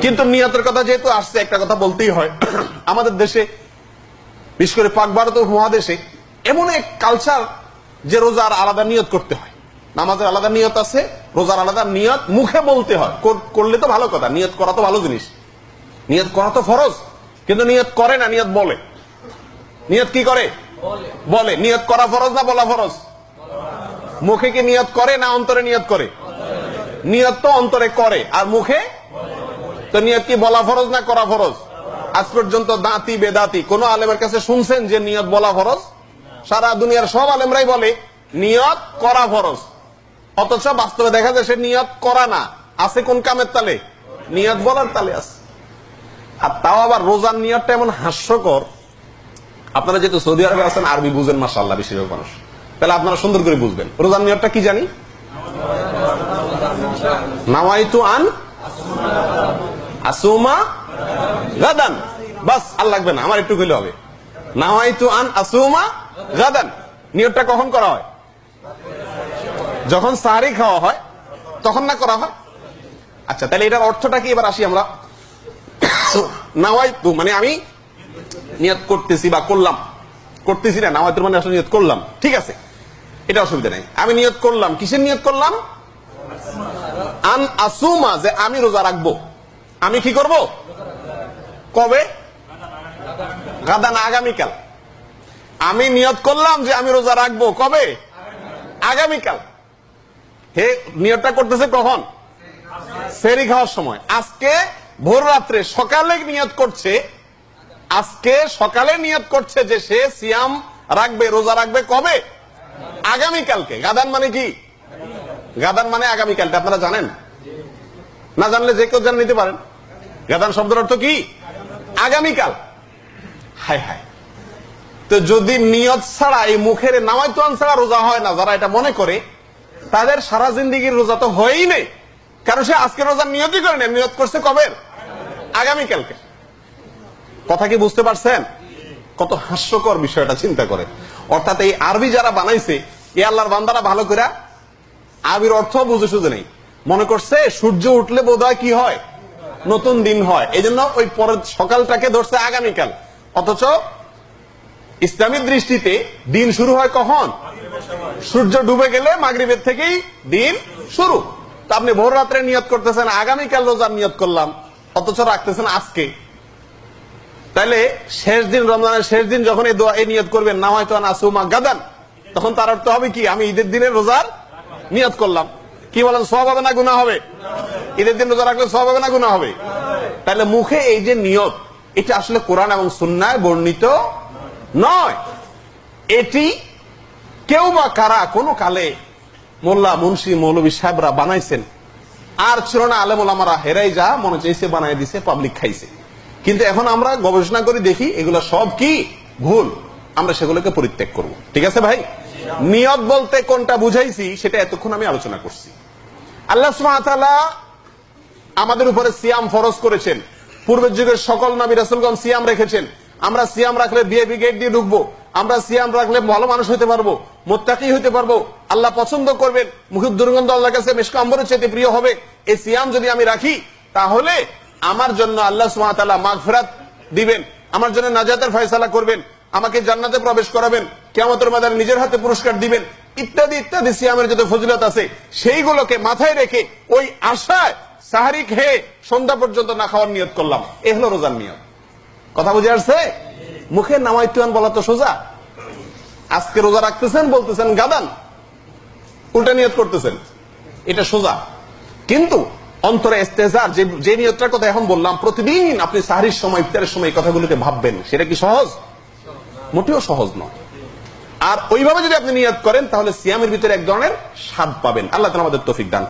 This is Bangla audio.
কিন্তু নিয়তের কথা যেহেতু আসছে, একটা কথা বলতেই হয়। আমাদের দেশে, বিশেষ করে পাক ভারত মহাদেশে এমন এক কালচার যে রোজার আলাদা নিয়ত করতে হয়, নামাজের আলাদা নিয়ত আছে, রোজার আলাদা নিয়ত মুখে বলতে হয়। করলে তো ভালো কথা, নিয়ত করা তো ভালো জিনিস, নিয়ত করা তো ফরজ। কিন্তু নিয়ত করে না, নিয়ত বলে। নিয়ত কি করে? বলে। নিয়ত করা ফরজ না বলা ফরজ? মুখে কি নিয়ত করে না অন্তরে নিয়ত করে? নিয়ত তো অন্তরে করে, আর মুখে তো নিয়ত কি বলা ফরজ না করা ফরজ? আজ পর্যন্ত দাঁতি বেদাতি কোন আলেমের কাছে শুনছেন যে নিয়ত বলা ফরজ? সারা দুনিয়ার সব আলেমরাই বলে নিয়ত করা ফরজ, অথচ বাস্তবে দেখা যায় সে নিয়ত করা না, আছে কোন কামের তালে? নিয়ত বলার তালে আছে। আর তাও আবার রোজার নিয়তটা এমন হাস্যকর। আপনারা যেহেতু সৌদি আরবে আছেন, আরবি বুঝেন মাশাআল্লাহ বেশিরভাগ মানুষ, তাহলে আপনারা সুন্দর করে বুঝবেন রোজার নিয়তটা কি জানি? নাওয়াইতু আন আসুমা গাদান। বাস, আর লাগবে না, আমার একটু কইলে হবে। নাওয়াইতু আন আসুমা গাদান। নিয়তটা কখন করা হয়? যখন সাহরি খাওয়া হয় তখন না করা হয়? আচ্ছা, তাহলে এটার অর্থটা কি? এবার আসি আমরা। নাওয়াইতু মানে আমি নিয়ত করতেছি বা করলাম, করতেছি না, নাওয়াইতু মানে আসলে নিয়ত করলাম, ঠিক আছে, এটা অসুবিধা নাই। আমি নিয়ত করলাম, কিসের নিয়ত করলাম? আন আসুমা, যে আমি রোজা রাখবো। আমি কি করব? কবে? গাদান, আগামীকাল। আমি নিয়ত করলাম যে আমি রোজা রাখবো কবে? আগামীকাল। হে, নিয়তটা করতেছে কখন? সেহরি খাওয়ার সময়। আজকে ভোর রাত্রে সকালে নিয়ত করছে, আজকে সকালে নিয়ত করছে যে সে সিয়াম রাখবে, রোজা রাখবে কবে? আগামীকালকে। গাদান মানে কি? গাদান মানে আগামীকালটা আপনারা জানেন না? জানলে যে কেউ জান নিতে পারেন। গাদান শব্দের অর্থ কি? আগামীকাল। হায় হায়, তো যদি নিয়ত ছাড়া, এই মুখের নাওয়াইতু আন ছাড়া রোজা হয় না, যারা এটা মনে করে তাদের সারা জিন্দিগির রোজা তো হয়ই নেই, কারণ সে আজকে রোজার নিয়তই করে না, নিয়ত করছে কবে? আগামীকালকে। কথা কি বুঝতে পারছেন? কত হাস্যকর বিষয়টা চিন্তা করে। অর্থাৎ এই আরবি যারা বানাইছে, এই আল্লাহর বান্দারা ভালো করে আরবির অর্থ বুঝে সুঝে নেই, মনে করছে সূর্য উঠলে বোধহয় কি হয়? নতুন দিন হয়, এই জন্য ওই পরের সকালটাকে ধরছে আগামীকাল। অথচ ইসলামী দৃষ্টিতে দিন শুরু হয় কখন? সূর্য ডুবে গেলে মাগরিবের থেকেই দিন শুরু। তা আপনি ভোর রাত্রে নিয়ত করতেছেন আগামীকাল রোজার নিয়ত করলাম, অথচ রাখতেছেন আজকে। তাইলে শেষ দিন, রমজানের শেষ দিন যখন এই নিয়ত করবেন নাওয়াইতু আন আসুমা গাদান, তখন তার অর্থ হবে কি? আমি ঈদের দিনে রোজার নিয়ত করলাম। কি বলেন, সওয়াব হবে না গুনাহ হবে? ঈদের দিন রোজা রাখলে সওয়াব হবে না গুনাহ হবে? তাহলে মুখে এই যে নিয়ত, এটা আসলে কোরআন এবং সুন্নায় বর্ণিত নয়। এটি কেউ বা কারা কোনো কালে মোল্লা, মুন্সি, মৌলভী সাহেবরা বানাইছেন, আর ছিল না আলেম ওলামারা, হেরাই যা মনে চাইছে বানাই দিছে, পাবলিক খাইছে। কিন্তু এখন আমরা গবেষণা করে দেখি এগুলো সব কি ভুল, আমরা সেগুলোকে পরিত্যাগ করব। ঠিক আছে ভাই? নিয়ত বলতে কোনটা বুঝাইছি সেটা এতক্ষণ আমি আলোচনা করছি। আল্লাহ সুবহানাহু ওয়া তাআলা আমাদের উপরে সিয়াম ফরজ করেছেন। পূর্বের যুগের সকল নবী রাসূলগণ সিয়াম রেখেছেন। আমরা সিয়াম রাখলে বিএপি গেট দিয়ে ঢুকবো, আমরা সিয়াম রাখলে ভালো মানুষ হতে পারবো, মুত্তাকি হতে পারবো, আল্লাহ পছন্দ করবেন, মুখের দুর্গন্ধ আল্লাহর কাছে মিশক আম্বরের চাইতে প্রিয় হবে। এই সিয়াম যদি আমি রাখি, তাহলে আমার জন্য আল্লাহ সুবহানাহু ওয়া তাআলা মাগফিরাত দিবেন, আমার জন্য নাজাতের ফয়সালা করবেন, আমাকে জান্নাতে প্রবেশ করাবেন, কিয়ামতের ময়দানে নিজের হাতে পুরস্কার দিবেন, ইত্যাদি ইত্যাদি সিয়ামের যত ফজিলত আছে সেইগুলোকে মাথায় রেখে ওই আশায় সাহারি খেয়ে সন্ধ্যা পর্যন্ত না খাওয়ার নিয়ত করলাম। এই হলো রোজার নিয়ত। কথা বুঝে আসছে? মুখে নাওয়াইতু আন বলা তো সোজা, আজকে রোজা রাখতেছেন বলতেছেন গাদান, উল্টা নিয়ত করতেছেন, এটা সোজা। কিন্তু অন্তরে ইস্তেজার যে নিয়তটার কথা এখন বললাম, প্রতিদিন আপনি সাহরির সময়, ইফতারের সময় এই কথাগুলোকে ভাববেন, সেটা কি সহজ? মোটেও সহজ নয়। আর ওইভাবে যদি আপনি নিয়ত করেন, তাহলে সিয়ামের ভিতরে এক ধরনের স্বাদ পাবেন। আল্লাহ তাআলা আমাদের তৌফিক দান।